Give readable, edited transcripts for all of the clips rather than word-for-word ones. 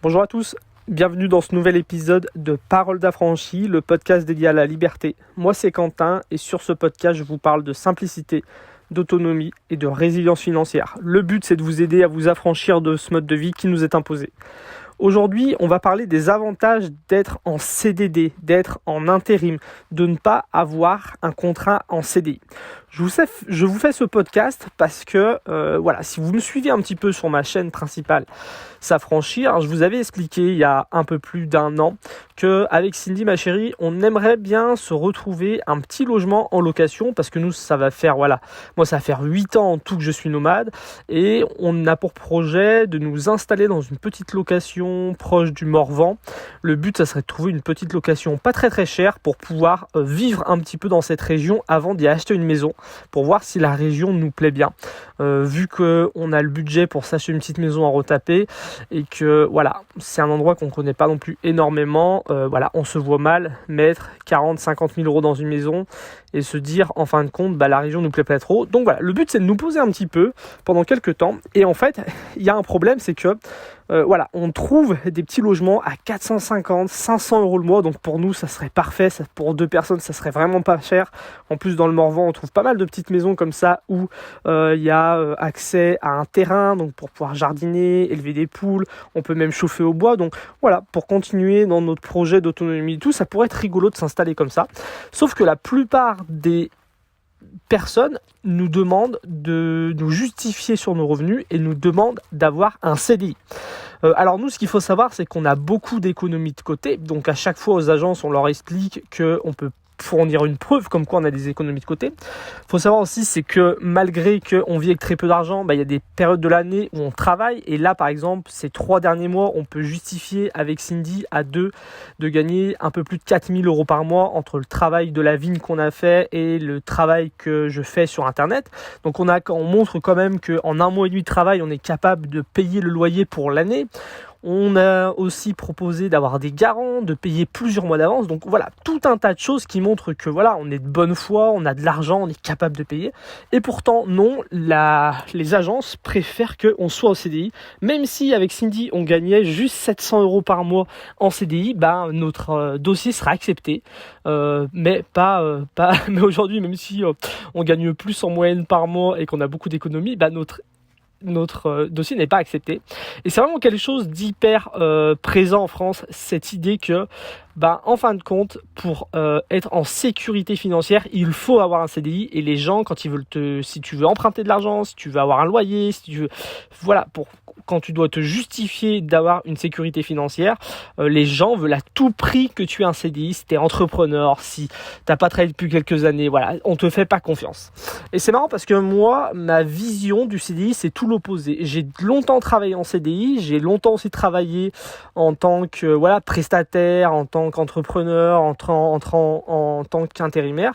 Bonjour à tous, bienvenue dans ce nouvel épisode de Parole d'affranchi, le podcast dédié à la liberté. Moi c'est Quentin et sur ce podcast je vous parle de simplicité, d'autonomie et de résilience financière. Le but c'est de vous aider à vous affranchir de ce mode de vie qui nous est imposé. Aujourd'hui, on va parler des avantages d'être en CDD, d'être en intérim, de ne pas avoir un contrat en CDI. Je vous fais ce podcast parce que, si vous me suivez un petit peu sur ma chaîne principale, S'affranchir, je vous avais expliqué il y a un peu plus d'un an qu'avec Cindy, ma chérie, on aimerait bien se retrouver un petit logement en location parce que nous, ça va faire 8 ans en tout que je suis nomade et on a pour projet de nous installer dans une petite location proche du Morvan. Le but, ça serait de trouver une petite location pas très très chère pour pouvoir vivre un petit peu dans cette région avant d'y acheter une maison pour voir si la région nous plaît bien. Vu qu'on a le budget pour s'acheter une petite maison à retaper et que c'est un endroit qu'on ne connaît pas non plus énormément, on se voit mal mettre 40-50 000 euros dans une maison et se dire en fin de compte la région nous plaît pas trop. Donc voilà, le but c'est de nous poser un petit peu pendant quelques temps et en fait il y a un problème, c'est que on trouve des petits logements à 450-500 euros le mois, donc pour nous ça serait parfait, pour 2 personnes ça serait vraiment pas cher. En plus dans le Morvan on trouve pas mal de petites maisons comme ça où il y a accès à un terrain donc pour pouvoir jardiner, élever des poules, on peut même chauffer au bois, donc voilà, pour continuer dans notre projet d'autonomie et tout, ça pourrait être rigolo de s'installer comme ça. Sauf que la plupart des personnes nous demandent de nous justifier sur nos revenus et nous demandent d'avoir un CDI. Alors nous, ce qu'il faut savoir, c'est qu'on a beaucoup d'économies de côté. Donc à chaque fois aux agences, on leur explique qu'on peut fournir une preuve comme quoi on a des économies de côté. Il faut savoir aussi, c'est que malgré qu'on vit avec très peu d'argent, il y a des périodes de l'année où on travaille. Et là, par exemple, ces 3 derniers mois, on peut justifier avec Cindy à 2 de gagner un peu plus de 4 000 euros par mois entre le travail de la vigne qu'on a fait et le travail que je fais sur Internet. Donc on montre quand même qu'en 1 mois et demi de travail, on est capable de payer le loyer pour l'année. On a aussi proposé d'avoir des garants, de payer plusieurs mois d'avance. Donc voilà, tout un tas de choses qui montrent que on est de bonne foi, on a de l'argent, on est capable de payer. Et pourtant, non, les agences préfèrent qu'on soit au CDI. Même si avec Cindy, on gagnait juste 700 euros par mois en CDI, notre dossier sera accepté. Mais mais aujourd'hui, même si on gagne plus en moyenne par mois et qu'on a beaucoup d'économies, notre dossier n'est pas accepté. Et c'est vraiment quelque chose d'hyper présent en France, cette idée que en fin de compte, pour être en sécurité financière, il faut avoir un CDI. Et les gens, quand ils veulent si tu veux emprunter de l'argent, si tu veux avoir un loyer, si tu veux, quand tu dois te justifier d'avoir une sécurité financière, les gens veulent à tout prix que tu aies un CDI. Si tu es entrepreneur, si t'as pas travaillé depuis quelques années, on te fait pas confiance. Et c'est marrant parce que moi, ma vision du CDI, c'est tout l'opposé. J'ai longtemps travaillé en CDI, j'ai longtemps aussi travaillé en tant que prestataire, en tant qu'entrepreneur, en tant qu'intérimaire.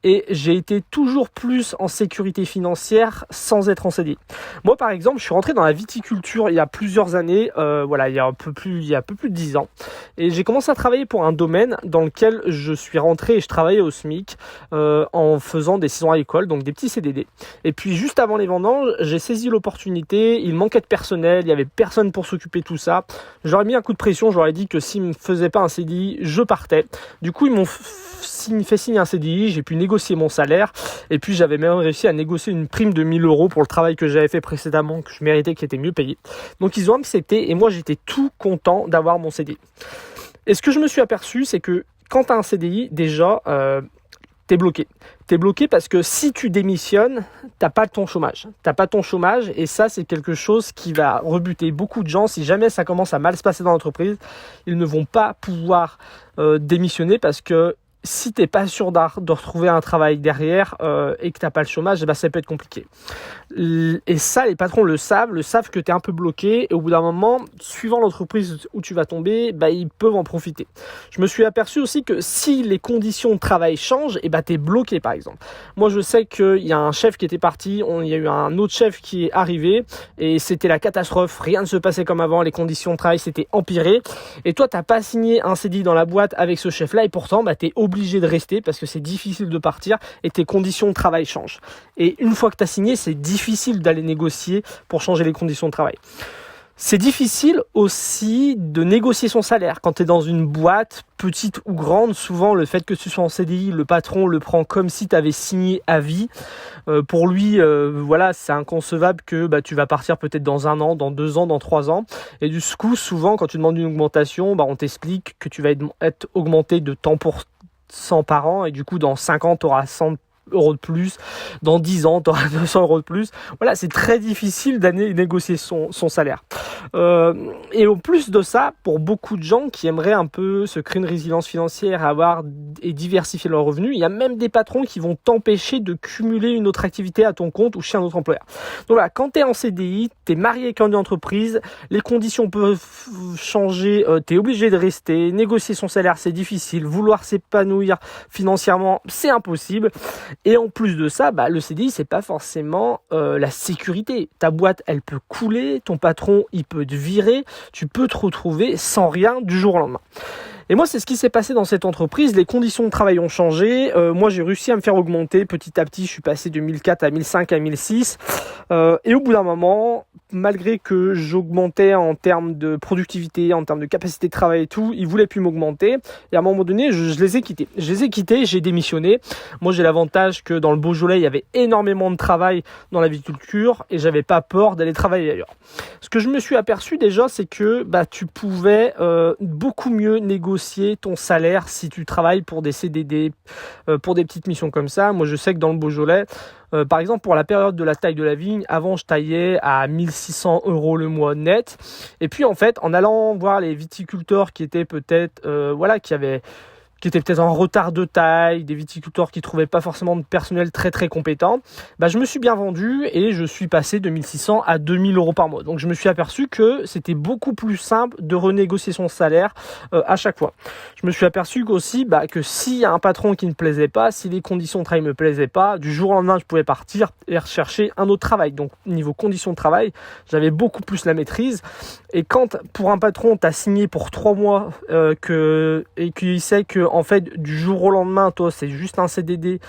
Et j'ai été toujours plus en sécurité financière sans être en CDI. Moi, par exemple, je suis rentré dans la viticulture il y a plusieurs années, il y a un peu plus de 10 ans. Et j'ai commencé à travailler pour un domaine dans lequel je suis rentré et je travaillais au SMIC en faisant des saisons agricoles, donc des petits CDD. Et puis, juste avant les vendanges, j'ai saisi l'opportunité. Il manquait de personnel, il y avait personne pour s'occuper de tout ça. J'aurais mis un coup de pression, j'aurais dit que s'ils me faisaient pas un CDI, je partais. Du coup, ils m'ont fait signer un CDI, j'ai pu négocier mon salaire et puis j'avais même réussi à négocier une prime de 1 000 euros pour le travail que j'avais fait précédemment, que je méritais, qui était mieux payé. Donc ils ont accepté et moi j'étais tout content d'avoir mon CDI. Et ce que je me suis aperçu, c'est que quand tu as un CDI, déjà, t'es bloqué. T'es bloqué parce que si tu démissionnes, t'as pas ton chômage. Et ça, c'est quelque chose qui va rebuter beaucoup de gens. Si jamais ça commence à mal se passer dans l'entreprise, ils ne vont pas pouvoir démissionner parce que si t'es pas sûr de retrouver un travail derrière et que t'as pas le chômage, ça peut être compliqué. Et ça, les patrons le savent que t'es un peu bloqué et au bout d'un moment, suivant l'entreprise où tu vas tomber, ils peuvent en profiter. Je me suis aperçu aussi que si les conditions de travail changent, t'es bloqué par exemple. Moi, je sais qu'il y a un chef qui était parti, il y a eu un autre chef qui est arrivé et c'était la catastrophe. Rien ne se passait comme avant, les conditions de travail s'étaient empirées et toi, t'as pas signé un CDI dans la boîte avec ce chef-là et pourtant, t'es obligé de rester parce que c'est difficile de partir et tes conditions de travail changent. Et une fois que tu as signé, c'est difficile d'aller négocier pour changer les conditions de travail. C'est difficile aussi de négocier son salaire. Quand tu es dans une boîte, petite ou grande, souvent le fait que tu sois en CDI, le patron le prend comme si tu avais signé à vie. Pour lui, c'est inconcevable que tu vas partir peut-être dans 1 an, dans 2 ans, dans 3 ans. Et du coup, souvent, quand tu demandes une augmentation, on t'explique que tu vas être augmenté de tant pour cent par an. Et du coup, dans 5 ans, tu auras 100 euros de plus, dans 10 ans tu auras 200 euros de plus. Voilà, c'est très difficile d'aller négocier son salaire. Et en plus de ça, pour beaucoup de gens qui aimeraient un peu se créer une résilience financière, avoir et diversifier leurs revenus, il y a même des patrons qui vont t'empêcher de cumuler une autre activité à ton compte ou chez un autre employeur. Donc voilà, quand tu es en CDI, tu es marié avec une entreprise, les conditions peuvent changer, tu es obligé de rester, négocier son salaire c'est difficile, vouloir s'épanouir financièrement c'est impossible. Et en plus de ça, le CDI, c'est pas forcément la sécurité. Ta boîte, elle peut couler, ton patron, il peut te virer, tu peux te retrouver sans rien du jour au lendemain. Et moi, c'est ce qui s'est passé dans cette entreprise. Les conditions de travail ont changé. Moi, j'ai réussi à me faire augmenter petit à petit. Je suis passé de 1004 à 1005 à 1006. Et au bout d'un moment, malgré que j'augmentais en termes de productivité, en termes de capacité de travail et tout, ils voulaient plus m'augmenter. Et à un moment donné, je les ai quittés. J'ai démissionné. Moi, j'ai l'avantage que dans le Beaujolais, il y avait énormément de travail dans la viticulture et j'avais pas peur d'aller travailler ailleurs. Ce que je me suis aperçu déjà, c'est que tu pouvais beaucoup mieux négocier ton salaire si tu travailles pour des CDD, pour des petites missions comme ça. Moi, je sais que dans le Beaujolais, par exemple, pour la période de la taille de la vigne, avant, je taillais à 1600 euros le mois net. Et puis, en fait, en allant voir les viticulteurs qui étaient peut-être, qui étaient peut-être en retard de taille, des viticulteurs qui trouvaient pas forcément de personnel très très compétent, je me suis bien vendu et je suis passé de 1600 à 2000 euros par mois. Donc je me suis aperçu que c'était beaucoup plus simple de renégocier son salaire à chaque fois. Je me suis aperçu aussi que s'il y a un patron qui ne me plaisait pas, si les conditions de travail me plaisaient pas, du jour au lendemain je pouvais partir et rechercher un autre travail. Donc niveau conditions de travail, j'avais beaucoup plus la maîtrise. Et quand pour un patron t'as signé pour 3 mois et qu'il sait que en fait du jour au lendemain toi c'est juste un CDD,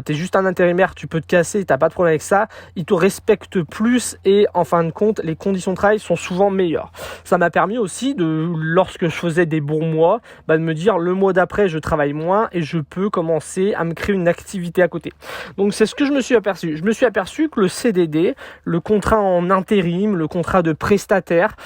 t'es juste un intérimaire, tu peux te casser, t'as pas de problème avec ça, il te respecte plus et en fin de compte les conditions de travail sont souvent meilleures. Ça m'a permis aussi lorsque je faisais des bons mois, de me dire le mois d'après je travaille moins et je peux commencer à me créer une activité à côté. Donc c'est ce que je me suis aperçu. Je me suis aperçu que le CDD, le contrat en intérim, le contrat de prestataire,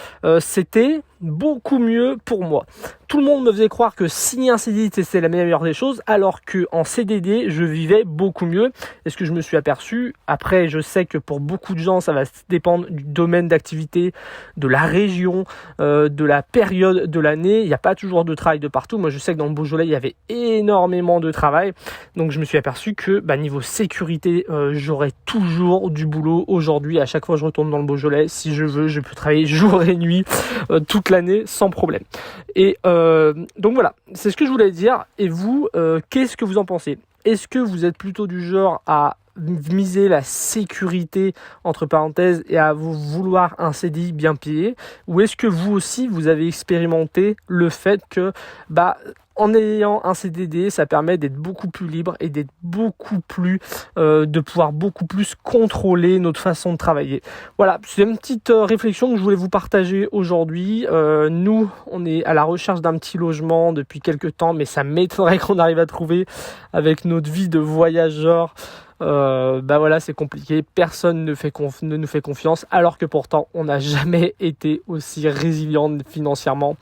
c'était beaucoup mieux pour moi. Tout le monde me faisait croire que signer un CDI c'était la meilleure des choses, alors que en CDD je vivais beaucoup mieux. Et ce que je me suis aperçu, après je sais que pour beaucoup de gens ça va dépendre du domaine d'activité, de la région, de la période de l'année. Il n'y a pas toujours de travail de partout. Moi je sais que dans le Beaujolais il y avait énormément de travail, donc je me suis aperçu que niveau sécurité j'aurais toujours du boulot. Aujourd'hui à chaque fois que je retourne dans le Beaujolais, si je veux je peux travailler jour et nuit toute l'année sans problème. Et donc voilà, c'est ce que je voulais dire. Et vous, qu'est-ce que vous en pensez ? Est-ce que vous êtes plutôt du genre à miser la sécurité entre parenthèses et à vouloir un CDI bien payé, ou est-ce que vous aussi vous avez expérimenté le fait que en ayant un CDD, ça permet d'être beaucoup plus libre et d'être beaucoup plus, de pouvoir beaucoup plus contrôler notre façon de travailler. Voilà, c'est une petite réflexion que je voulais vous partager aujourd'hui. Nous, on est à la recherche d'un petit logement depuis quelques temps, mais ça m'étonnerait qu'on arrive à trouver avec notre vie de voyageur. C'est compliqué, personne ne nous fait confiance, alors que pourtant on n'a jamais été aussi résilient financièrement.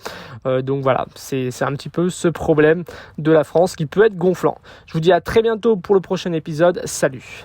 Donc voilà, c'est un petit peu ce problème de la France qui peut être gonflant. Je vous dis à très bientôt pour le prochain épisode. Salut.